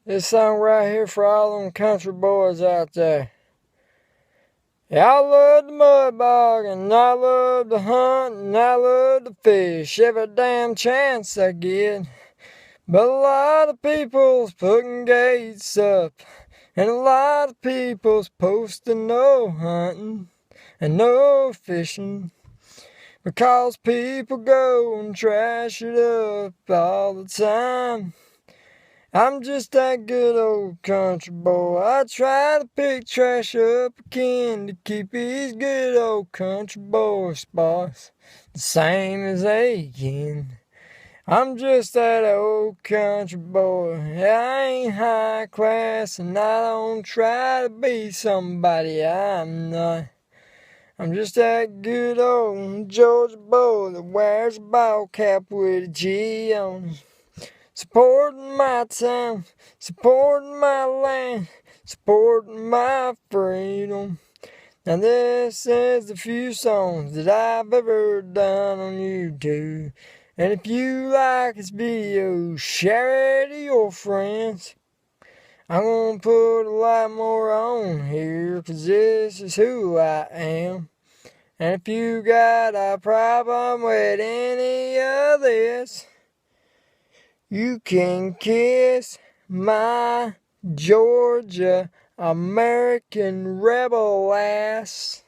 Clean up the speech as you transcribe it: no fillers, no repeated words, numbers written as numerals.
This song right here for all them country boys out there. Yeah, I love the mud bog, and I love to hunt, and I love to fish every damn chance I get. But a lot of people's putting gates up, and a lot of people's posting no hunting and no fishing. Because people go and trash it up all the time. I'm just that good old country boy. I try to pick trash up again to keep these good old country boy spots the same as they can. I'm just that old country boy. I ain't high class and I don't try to be somebody I'm not. I'm just that good old Georgia boy that wears a ball cap with a G on it. Supporting my town, supporting my land, supporting my freedom. Now this is the few songs that I've ever done on YouTube. And if you like this video, share it to your friends. I'm gonna put a lot more on here, 'cause this is who I am. And if you got a problem with any of this, you can kiss my Georgia American rebel ass.